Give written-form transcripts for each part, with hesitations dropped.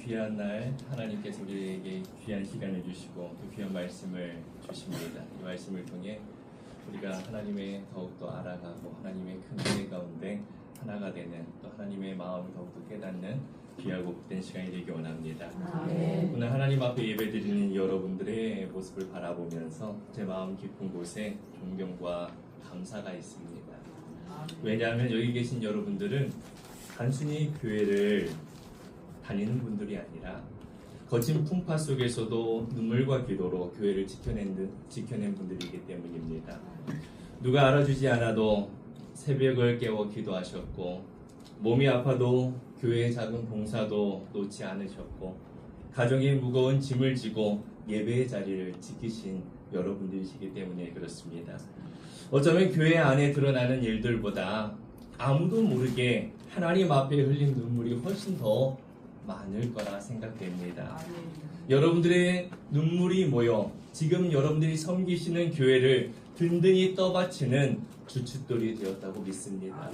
귀한 날 하나님께서 우리에게 귀한 시간을 주시고 또 귀한 말씀을 주십니다. 이 말씀을 통해 우리가 하나님의 더욱더 알아가고 하나님의 큰 은혜 가운데 하나가 되는 또 하나님의 마음을 더욱더 깨닫는 귀하고 복된 시간이 되기 원합니다. 오늘 하나님 앞에 예배드리는 여러분들의 모습을 바라보면서 제 마음 깊은 곳에 존경과 감사가 있습니다. 왜냐하면 여기 계신 여러분들은 단순히 교회를 다니는 분들이 아니라 거친 풍파 속에서도 눈물과 기도로 교회를 지켜낸 분들이기 때문입니다. 누가 알아주지 않아도 새벽을 깨워 기도하셨고, 몸이 아파도 교회의 작은 봉사도 놓지 않으셨고, 가정의 무거운 짐을 지고 예배의 자리를 지키신 여러분들이시기 때문에 그렇습니다. 어쩌면 교회 안에 드러나는 일들보다 아무도 모르게 하나님 앞에 흘린 눈물이 훨씬 더 많을 거라 생각됩니다. 여러분들의 눈물이 모여 지금 여러분들이 섬기시는 교회를 든든히 떠받치는 주춧돌이 되었다고 믿습니다.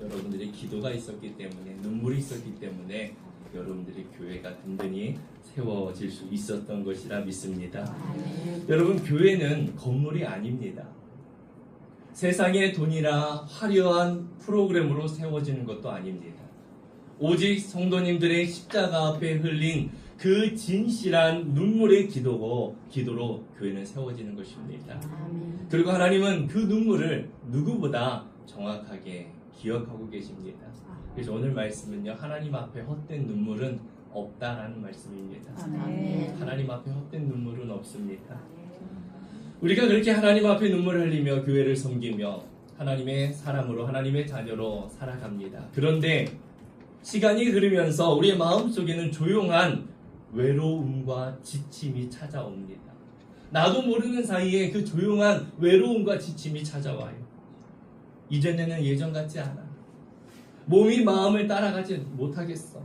여러분들의 기도가 있었기 때문에, 눈물이 있었기 때문에 여러분들의 교회가 든든히 세워질 수 있었던 것이라 믿습니다. 여러분, 교회는 건물이 아닙니다. 세상의 돈이나 화려한 프로그램으로 세워지는 것도 아닙니다. 오직 성도님들의 십자가 앞에 흘린 그 진실한 눈물의 기도로 교회는 세워지는 것입니다. 그리고 하나님은 그 눈물을 누구보다 정확하게 기억하고 계십니다. 그래서 오늘 말씀은요, 하나님 앞에 헛된 눈물은 없다라는 말씀입니다. 하나님 앞에 헛된 눈물은 없습니다. 우리가 그렇게 하나님 앞에 눈물을 흘리며 교회를 섬기며 하나님의 사람으로, 하나님의 자녀로 살아갑니다. 그런데 시간이 흐르면서 우리의 마음속에는 조용한 외로움과 지침이 찾아옵니다. 나도 모르는 사이에 그 조용한 외로움과 지침이 찾아와요. 이전에는 예전 같지 않아. 몸이 마음을 따라가지 못하겠어.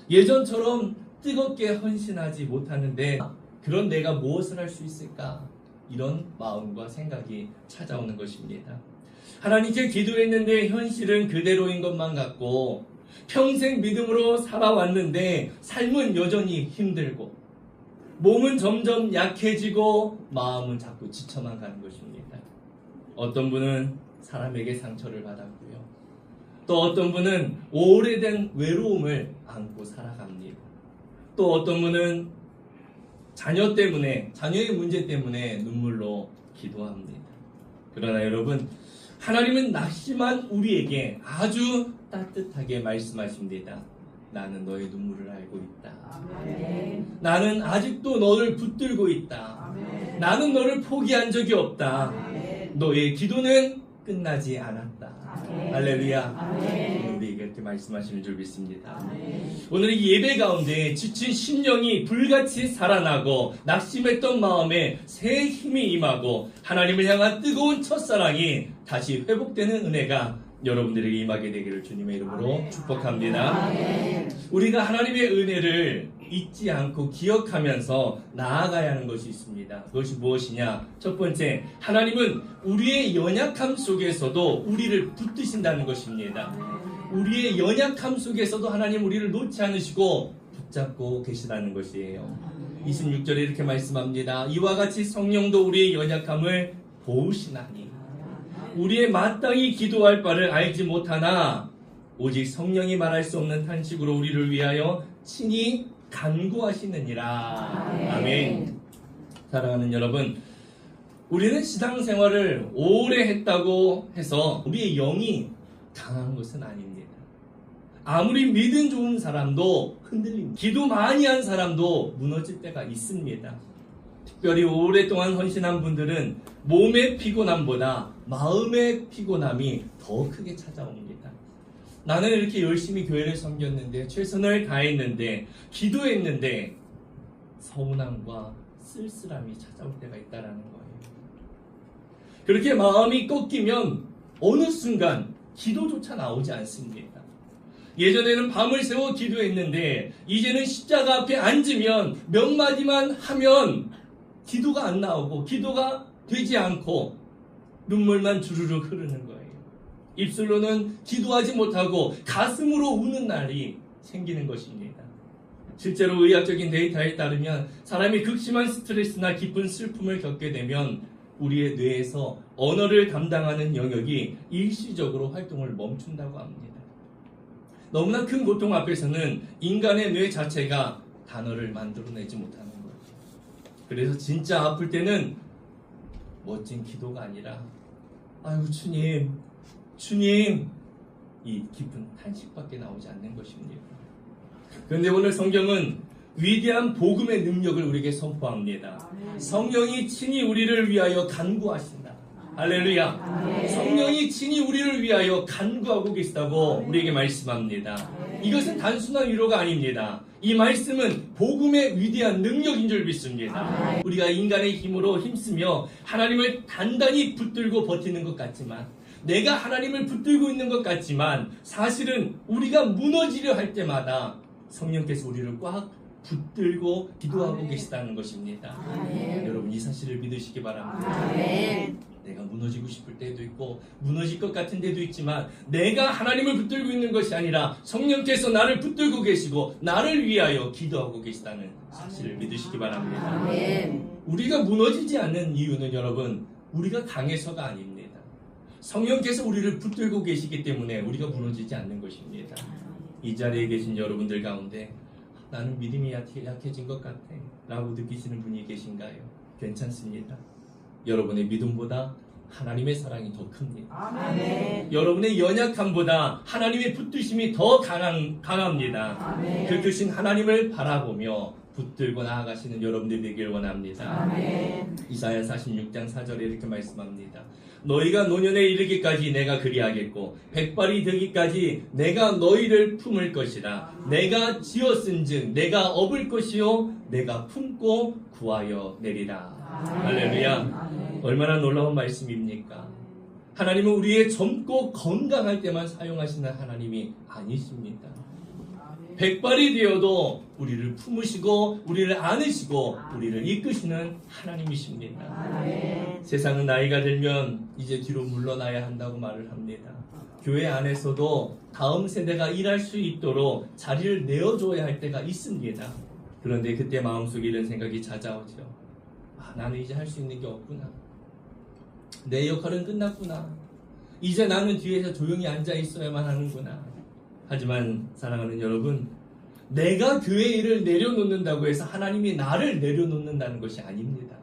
예전처럼 뜨겁게 헌신하지 못하는데 그런 내가 무엇을 할 수 있을까? 이런 마음과 생각이 찾아오는 것입니다. 하나님께 기도했는데 현실은 그대로인 것만 같고, 평생 믿음으로 살아왔는데 삶은 여전히 힘들고, 몸은 점점 약해지고 마음은 자꾸 지쳐만 가는 것입니다. 어떤 분은 사람에게 상처를 받았고요, 또 어떤 분은 오래된 외로움을 안고 살아갑니다. 또 어떤 분은 자녀의 문제 때문에 눈물로 기도합니다. 그러나 여러분, 하나님은 낙심한 우리에게 아주 따뜻하게 말씀하십니다. 나는 너의 눈물을 알고 있다. 아멘. 나는 아직도 너를 붙들고 있다. 아멘. 나는 너를 포기한 적이 없다. 아멘. 너의 기도는 끝나지 않았다. 아멘. 할렐루야. 아멘. 우리에게 이렇게 말씀하시는 줄 믿습니다. 아멘. 오늘 이 예배 가운데 지친 심령이 불같이 살아나고 낙심했던 마음에 새 힘이 임하고 하나님을 향한 뜨거운 첫사랑이 다시 회복되는 은혜가 여러분들에게 임하게 되기를 주님의 이름으로 아멘. 축복합니다. 아멘. 우리가 하나님의 은혜를 잊지 않고 기억하면서 나아가야 하는 것이 있습니다. 그것이 무엇이냐? 첫 번째, 하나님은 우리의 연약함 속에서도 우리를 붙드신다는 것입니다. 우리의 연약함 속에서도 하나님 우리를 놓지 않으시고 붙잡고 계시다는 것이에요. 26절에 이렇게 말씀합니다. 이와 같이 성령도 우리의 연약함을 보으시나니 우리의 마땅히 기도할 바를 알지 못하나 오직 성령이 말할 수 없는 탄식으로 우리를 위하여 친히 간구하시느니라. 아멘. 사랑하는 여러분, 우리는 신앙생활을 오래 했다고 해서 우리의 영이 강한 것은 아닙니다. 아무리 믿음 좋은 사람도 흔들립니다. 기도 많이 한 사람도 무너질 때가 있습니다. 특별히 오랫동안 헌신한 분들은 몸의 피곤함보다 마음의 피곤함이 더 크게 찾아옵니다. 나는 이렇게 열심히 교회를 섬겼는데, 최선을 다했는데, 기도했는데 서운함과 쓸쓸함이 찾아올 때가 있다는 거예요. 그렇게 마음이 꺾이면 어느 순간 기도조차 나오지 않습니다. 예전에는 밤을 새워 기도했는데 이제는 십자가 앞에 앉으면 몇 마디만 하면 기도가 안 나오고 기도가 되지 않고 눈물만 주르륵 흐르는 거예요. 입술로는 기도하지 못하고 가슴으로 우는 날이 생기는 것입니다. 실제로 의학적인 데이터에 따르면 사람이 극심한 스트레스나 깊은 슬픔을 겪게 되면 우리의 뇌에서 언어를 담당하는 영역이 일시적으로 활동을 멈춘다고 합니다. 너무나 큰 고통 앞에서는 인간의 뇌 자체가 단어를 만들어내지 못하는 거예요. 그래서 진짜 아플 때는 멋진 기도가 아니라 아유 주님, 주님 이 깊은 탄식밖에 나오지 않는 것입니다. 그런데 오늘 성경은 위대한 복음의 능력을 우리에게 선포합니다. 성령이 친히 우리를 위하여 간구하신다. 할렐루야. 성령이 친히 우리를 위하여 간구하고 계시다고 우리에게 말씀합니다. 이것은 단순한 위로가 아닙니다. 이 말씀은 복음의 위대한 능력인 줄 믿습니다. 우리가 인간의 힘으로 힘쓰며 하나님을 단단히 붙들고 버티는 것 같지만, 내가 하나님을 붙들고 있는 것 같지만 사실은 우리가 무너지려 할 때마다 성령께서 우리를 꽉 붙들고 기도하고 계시다는 것입니다. 여러분 이 사실을 믿으시기 바랍니다. 내가 무너지고 싶을 때도 있고 무너질 것 같은 데도 있지만 내가 하나님을 붙들고 있는 것이 아니라 성령께서 나를 붙들고 계시고 나를 위하여 기도하고 계시다는 사실을 믿으시기 바랍니다. 우리가 무너지지 않는 이유는 여러분 우리가 강해서가 아닙니다. 성령께서 우리를 붙들고 계시기 때문에 우리가 무너지지 않는 것입니다. 이 자리에 계신 여러분들 가운데 나는 믿음이 약해진 것 같아 라고 느끼시는 분이 계신가요? 괜찮습니다. 여러분의 믿음보다 하나님의 사랑이 더 큽니다. 여러분의 연약함보다 하나님의 붙드심이 더 강합니다. 그 크신 하나님을 바라보며 붙들고 나아가시는 여러분들이 되길 원합니다. 이사야 46장 4절에 이렇게 말씀합니다. 너희가 노년에 이르기까지 내가 그리하겠고 백발이 되기까지 내가 너희를 품을 것이라. 내가 지었은즉 내가 업을 것이요 내가 품고 구하여 내리라. 할렐루야. 얼마나 놀라운 말씀입니까? 하나님은 우리의 젊고 건강할 때만 사용하시는 하나님이 아니십니다. 백발이 되어도 우리를 품으시고 우리를 안으시고 우리를 이끄시는 하나님이십니다. 세상은 나이가 들면 이제 뒤로 물러나야 한다고 말을 합니다. 교회 안에서도 다음 세대가 일할 수 있도록 자리를 내어줘야 할 때가 있습니다. 그런데 그때 마음속에 이런 생각이 찾아오죠. 나는 이제 할 수 있는 게 없구나. 내 역할은 끝났구나. 이제 나는 뒤에서 조용히 앉아 있어야만 하는구나. 하지만 사랑하는 여러분, 내가 교회 일을 내려놓는다고 해서 하나님이 나를 내려놓는다는 것이 아닙니다.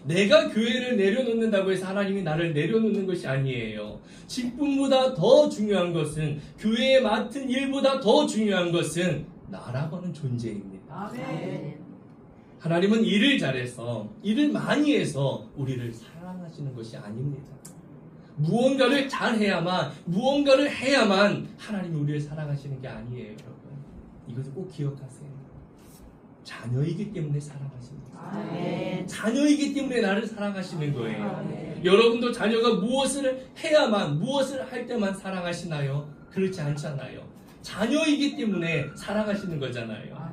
내가 교회를 내려놓는다고 해서 하나님이 나를 내려놓는 것이 아니에요. 직분보다 더 중요한 것은, 교회에 맡은 일보다 더 중요한 것은 나라고 하는 존재입니다. 하나님은 일을 잘해서, 일을 많이 해서 우리를 사랑하시는 것이 아닙니다. 무언가를 잘해야만, 무언가를 해야만 하나님이 우리를 사랑하시는 게 아니에요, 여러분. 이것을 꼭 기억하세요. 자녀이기 때문에 사랑하십니다. 자녀이기 때문에 나를 사랑하시는 거예요. 여러분도 자녀가 무엇을 해야만, 무엇을 할 때만 사랑하시나요? 그렇지 않잖아요. 자녀이기 때문에 사랑하시는 거잖아요.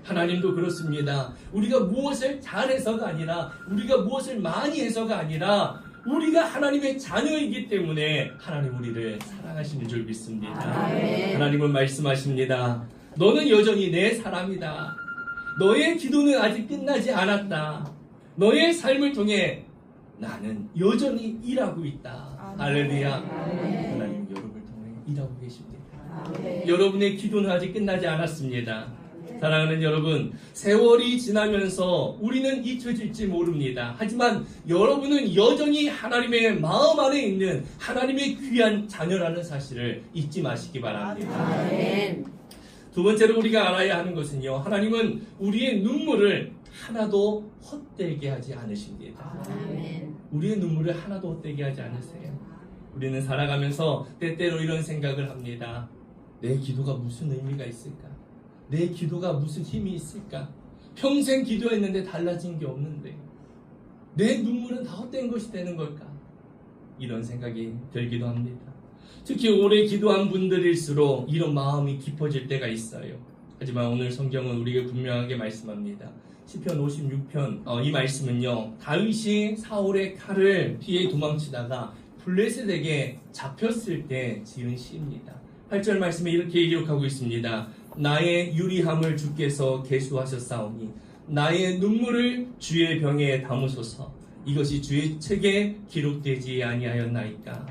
하나님도 그렇습니다. 우리가 무엇을 잘해서가 아니라, 우리가 무엇을 많이 해서가 아니라, 우리가 하나님의 자녀이기 때문에 하나님 우리를 사랑하시는 줄 믿습니다. 하나님은 말씀하십니다. 너는 여전히 내 사람이다. 너의 기도는 아직 끝나지 않았다. 너의 삶을 통해 나는 여전히 일하고 있다. 할렐루야. 하나님 여러분을 통해 일하고 계십니다. 여러분의 기도는 아직 끝나지 않았습니다. 사랑하는 여러분, 세월이 지나면서 우리는 잊혀질지 모릅니다. 하지만 여러분은 여전히 하나님의 마음 안에 있는 하나님의 귀한 자녀라는 사실을 잊지 마시기 바랍니다. 두 번째로 우리가 알아야 하는 것은요, 하나님은 우리의 눈물을 하나도 헛되게 하지 않으십니다. 우리의 눈물을 하나도 헛되게 하지 않으세요. 우리는 살아가면서 때때로 이런 생각을 합니다. 내 기도가 무슨 의미가 있을까? 내 기도가 무슨 힘이 있을까? 평생 기도했는데 달라진 게 없는데 내 눈물은 다 헛된 것이 되는 걸까? 이런 생각이 들기도 합니다. 특히 오래 기도한 분들일수록 이런 마음이 깊어질 때가 있어요. 하지만 오늘 성경은 우리에게 분명하게 말씀합니다. 시편 56편 이 말씀은요, 다윗이 사울의 칼을 피해 도망치다가 블레셋에게 잡혔을 때 지은 시입니다. 8절 말씀에 이렇게 기록하고 있습니다. 나의 유리함을 주께서 계수하셨사오니 나의 눈물을 주의 병에 담으소서. 이것이 주의 책에 기록되지 아니하였나이까.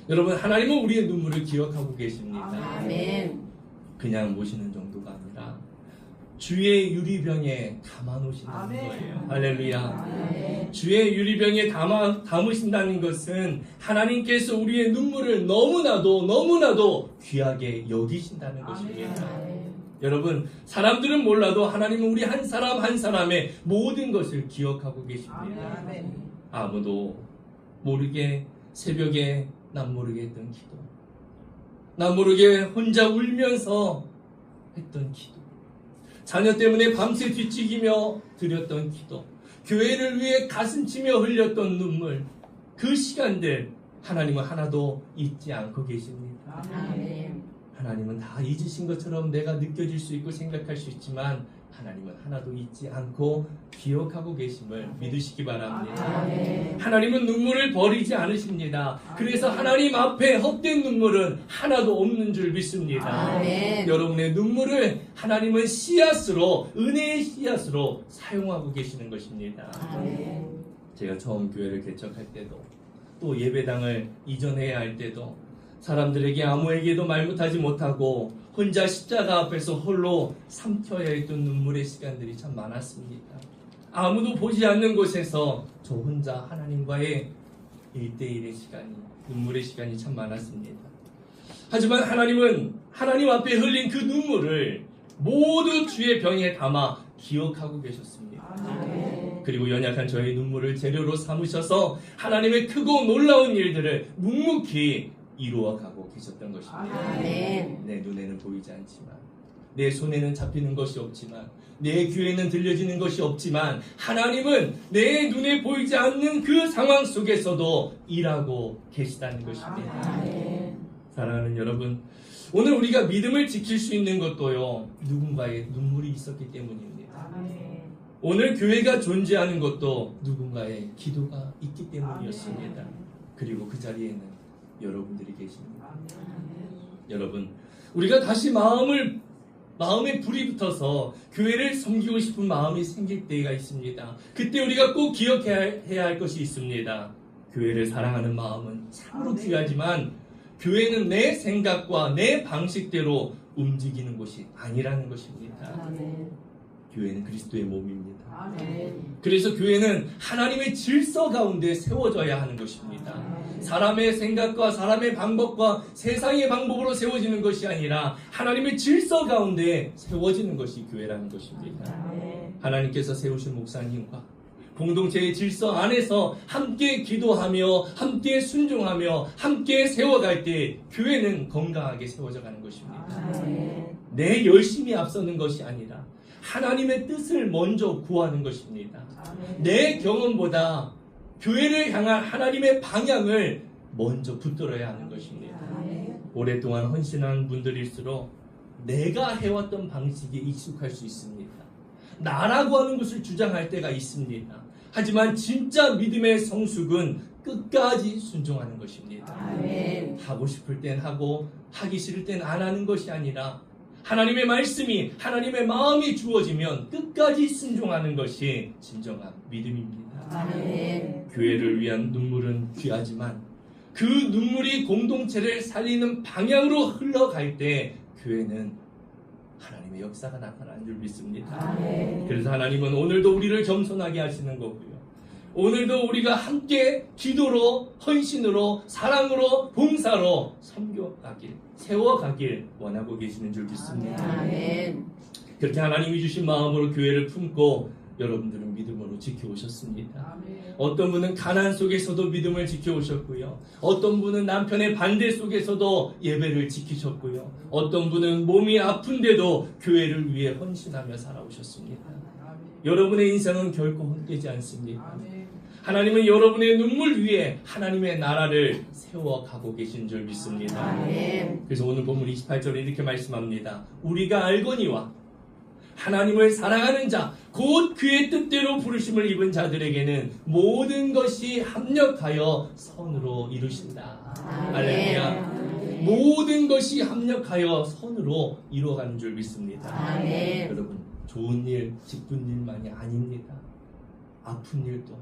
여러분, 하나님은 우리의 눈물을 기억하고 계십니다. 아멘. 그냥 모시는 정도가 아니라 주의 유리병에 담아놓으신다는 거예요. 할렐루야. 주의 유리병에 담으신다는 것은 하나님께서 우리의 눈물을 너무나도 귀하게 여기신다는 것입니다. 여러분, 사람들은 몰라도 하나님은 우리 한 사람 한 사람의 모든 것을 기억하고 계십니다. 아무도 모르게 새벽에 남 모르게 했던 기도, 남 모르게 혼자 울면서 했던 기도, 자녀 때문에 밤새 뒤척이며 드렸던 기도, 교회를 위해 가슴치며 흘렸던 눈물, 그 시간들 하나님은 하나도 잊지 않고 계십니다. 하나님은 다 잊으신 것처럼 내가 느껴질 수 있고 생각할 수 있지만 하나님은 하나도 잊지 않고 기억하고 계심을 믿으시기 바랍니다. 하나님은 눈물을 버리지 않으십니다. 그래서 하나님 앞에 헛된 눈물은 하나도 없는 줄 믿습니다. 여러분의 눈물을 하나님은 씨앗으로, 은혜의 씨앗으로 사용하고 계시는 것입니다. 제가 처음 교회를 개척할 때도, 또 예배당을 이전해야 할 때도 사람들에게 아무에게도 말 못하지 못하고 혼자 십자가 앞에서 홀로 삼켜야 했던 눈물의 시간들이 참 많았습니다. 아무도 보지 않는 곳에서 저 혼자 하나님과의 1대1의 시간이, 눈물의 시간이 참 많았습니다. 하지만 하나님은 하나님 앞에 흘린 그 눈물을 모두 주의 병에 담아 기억하고 계셨습니다. 그리고 연약한 저의 눈물을 재료로 삼으셔서 하나님의 크고 놀라운 일들을 묵묵히 이루어가고 계셨던 것입니다. 내 눈에는 보이지 않지만, 내 손에는 잡히는 것이 없지만, 내 귀에는 들려지는 것이 없지만 하나님은 내 눈에 보이지 않는 그 상황 속에서도 일하고 계시다는 것입니다. 사랑하는 여러분, 오늘 우리가 믿음을 지킬 수 있는 것도요, 누군가의 눈물이 있었기 때문입니다. 오늘 교회가 존재하는 것도 누군가의 기도가 있기 때문이었습니다. 그리고 그 자리에는 여러분들이 계십니다. 여러분, 우리가 다시 마음에 불이 붙어서 교회를 섬기고 싶은 마음이 생길 때가 있습니다. 그때 우리가 꼭 기억해야 할 것이 있습니다. 교회를 사랑하는 마음은 참으로 귀하지만 교회는 내 생각과 내 방식대로 움직이는 곳이 아니라는 것입니다. 교회는 그리스도의 몸입니다. 그래서 교회는 하나님의 질서 가운데 세워져야 하는 것입니다. 사람의 생각과 사람의 방법과 세상의 방법으로 세워지는 것이 아니라 하나님의 질서 가운데 세워지는 것이 교회라는 것입니다. 하나님께서 세우신 목사님과 공동체의 질서 안에서 함께 기도하며 함께 순종하며 함께 세워갈 때 교회는 건강하게 세워져 가는 것입니다. 내 열심이 앞서는 것이 아니라 하나님의 뜻을 먼저 구하는 것입니다. 내 경험보다 교회를 향한 하나님의 방향을 먼저 붙들어야 하는 것입니다. 오랫동안 헌신한 분들일수록 내가 해왔던 방식에 익숙할 수 있습니다. 나라고 하는 것을 주장할 때가 있습니다. 하지만 진짜 믿음의 성숙은 끝까지 순종하는 것입니다. 하고 싶을 땐 하고 하기 싫을 땐 안 하는 것이 아니라 하나님의 말씀이, 하나님의 마음이 주어지면 끝까지 순종하는 것이 진정한 믿음입니다. 교회를 위한 눈물은 귀하지만 그 눈물이 공동체를 살리는 방향으로 흘러갈 때 교회는 하나님의 역사가 나타나는 줄 믿습니다. 그래서 하나님은 오늘도 우리를 겸손하게 하시는 거고요. 오늘도 우리가 함께 기도로, 헌신으로, 사랑으로, 봉사로 섬겨가길, 세워가길 원하고 계시는 줄 믿습니다. 그렇게 하나님이 주신 마음으로 교회를 품고 여러분들은 믿음으로 지켜오셨습니다. 어떤 분은 가난 속에서도 믿음을 지켜오셨고요. 어떤 분은 남편의 반대 속에서도 예배를 지키셨고요. 어떤 분은 몸이 아픈데도 교회를 위해 헌신하며 살아오셨습니다. 여러분의 인생은 결코 헛되지 않습니다. 하나님은 여러분의 눈물 위에 하나님의 나라를 세워가고 계신 줄 믿습니다. 그래서 오늘 본문 28절에 이렇게 말씀합니다. 우리가 알거니와 하나님을 사랑하는 자, 곧 그의 뜻대로 부르심을 입은 자들에게는 모든 것이 합력하여 선으로 이루신다. 할렐루야. 모든 것이 합력하여 선으로 이루어가는 줄 믿습니다. 아멘. 여러분, 좋은 일, 기쁜 일만이 아닙니다. 아픈 일도,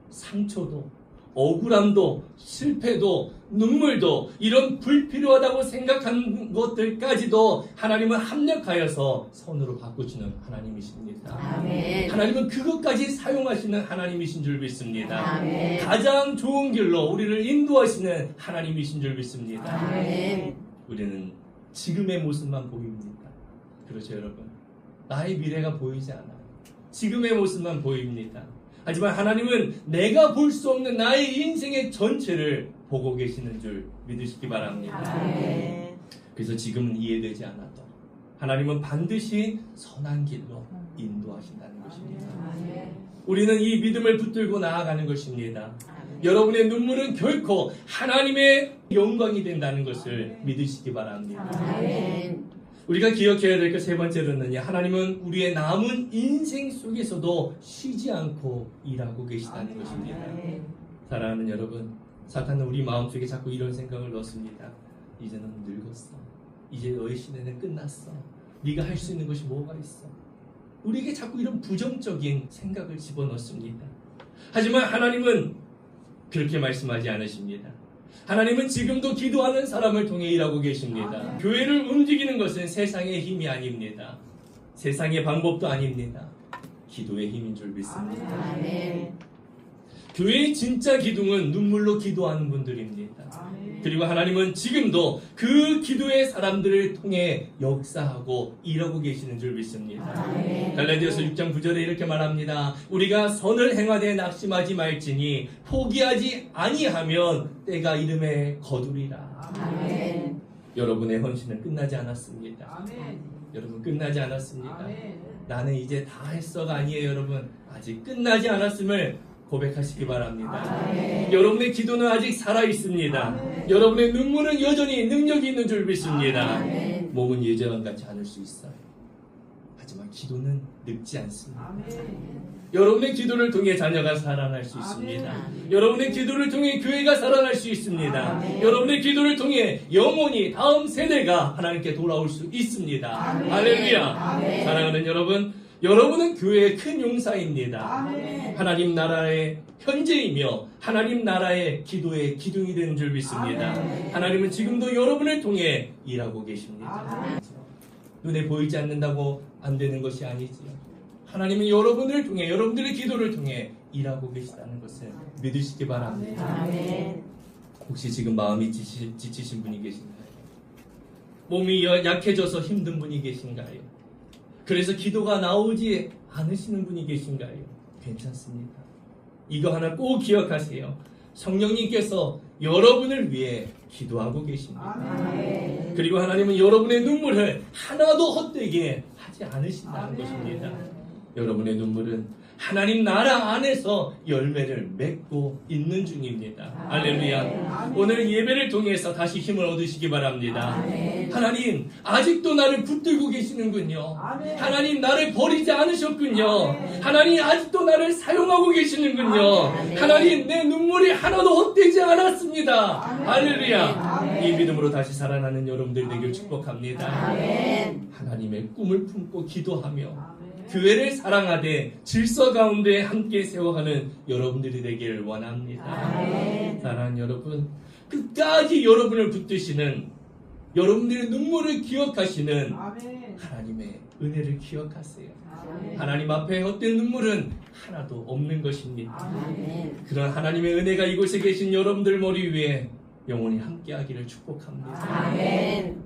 상처도, 억울함도, 실패도, 눈물도, 이런 불필요하다고 생각한 것들까지도 하나님은 합력하여서 선으로 바꾸시는 하나님이십니다. 아멘. 하나님은 그것까지 사용하시는 하나님이신 줄 믿습니다. 아멘. 가장 좋은 길로 우리를 인도하시는 하나님이신 줄 믿습니다. 아멘. 우리는 지금의 모습만 보입니다. 그렇죠, 여러분? 나의 미래가 보이지 않아요. 지금의 모습만 보입니다. 하지만 하나님은 내가 볼 수 없는 나의 인생의 전체를 보고 계시는 줄 믿으시기 바랍니다. 아멘. 그래서 지금은 이해되지 않아도 하나님은 반드시 선한 길로 인도하신다는 것입니다. 아멘. 우리는 이 믿음을 붙들고 나아가는 것입니다. 아멘. 여러분의 눈물은 결코 하나님의 영광이 된다는 것을 믿으시기 바랍니다. 아멘. 우리가 기억해야 될 것 세 번째로는요, 하나님은 우리의 남은 인생 속에서도 쉬지 않고 일하고 계시다는 것입니다. 아멘. 사랑하는 여러분, 사탄은 우리 마음속에 자꾸 이런 생각을 넣습니다. 이제 넌 늙었어. 이제 너의 시대는 끝났어. 네가 할 수 있는 것이 뭐가 있어. 우리에게 자꾸 이런 부정적인 생각을 집어넣습니다. 하지만 하나님은 그렇게 말씀하지 않으십니다. 하나님은 지금도 기도하는 사람을 통해 일하고 계십니다. 교회를 움직이는 것은 세상의 힘이 아닙니다. 세상의 방법도 아닙니다. 기도의 힘인 줄 믿습니다. 아멘. 교회의 진짜 기둥은 눈물로 기도하는 분들입니다. 그리고 하나님은 지금도 그 기도의 사람들을 통해 역사하고 일하고 계시는 줄 믿습니다. 아멘. 갈라디아서 6장 9절에 이렇게 말합니다. 우리가 선을 행하되 낙심하지 말지니 포기하지 아니하면 때가 이름에 거두리라. 아멘. 여러분의 헌신은 끝나지 않았습니다. 아멘. 여러분, 끝나지 않았습니다. 아멘. 나는 이제 다 했어가 아니에요. 여러분, 아직 끝나지 않았음을 고백하시기 바랍니다. 아멘. 여러분의 기도는 아직 살아있습니다. 아멘. 여러분의 눈물은 여전히 능력이 있는 줄 믿습니다. 아멘. 몸은 예전 같지 않을 수 있어요. 하지만 기도는 늙지 않습니다. 아멘. 여러분의 기도를 통해 자녀가 살아날 수 있습니다. 아멘. 여러분의 기도를 통해 교회가 살아날 수 있습니다. 아멘. 여러분의 기도를 통해 영원히 다음 세대가 하나님께 돌아올 수 있습니다. 아멘. 할렐루야. 아멘. 사랑하는 여러분, 여러분은 교회의 큰 용사입니다. 아멘. 하나님 나라의 현재이며 하나님 나라의 기도의 기둥이 되는 줄 믿습니다. 아멘. 하나님은 지금도 여러분을 통해 일하고 계십니다. 아멘. 눈에 보이지 않는다고 안 되는 것이 아니지요. 하나님은 여러분을 통해, 여러분들의 기도를 통해 일하고 계시다는 것을 믿으시기 바랍니다. 아멘. 혹시 지금 마음이 지치신 분이 계신가요? 몸이 약해져서 힘든 분이 계신가요? 그래서 기도가 나오지 않으시는 분이 계신가요? 괜찮습니다. 이거 하나 꼭 기억하세요. 성령님께서 여러분을 위해 기도하고 계십니다. 아멘. 그리고 하나님은 여러분의 눈물을 하나도 헛되게 하지 않으신다는 것입니다. 여러분의 눈물은 하나님 나라 안에서 열매를 맺고 있는 중입니다. 할렐루야. 오늘 예배를 통해서 다시 힘을 얻으시기 바랍니다. 아멘. 하나님, 아직도 나를 붙들고 계시는군요. 아멘. 하나님, 나를 버리지 않으셨군요. 아멘. 하나님, 아직도 나를 사용하고 계시는군요. 아멘. 하나님, 내 눈물이 하나도 헛되지 않았습니다. 아멘. 할렐루야. 아멘. 이 믿음으로 다시 살아나는 여러분들 되길 축복합니다. 아멘. 하나님의 꿈을 품고 기도하며 아멘. 교회를 사랑하되 질서 가운데 함께 세워가는 여러분들이 되길 원합니다. 아멘. 사랑하는 여러분, 끝까지 여러분을 붙드시는, 여러분들의 눈물을 기억하시는 아멘. 하나님의 은혜를 기억하세요. 아멘. 하나님 앞에 헛된 눈물은 하나도 없는 것입니다. 아멘. 그런 하나님의 은혜가 이곳에 계신 여러분들 머리 위에 영원히 함께하기를 축복합니다. 아멘.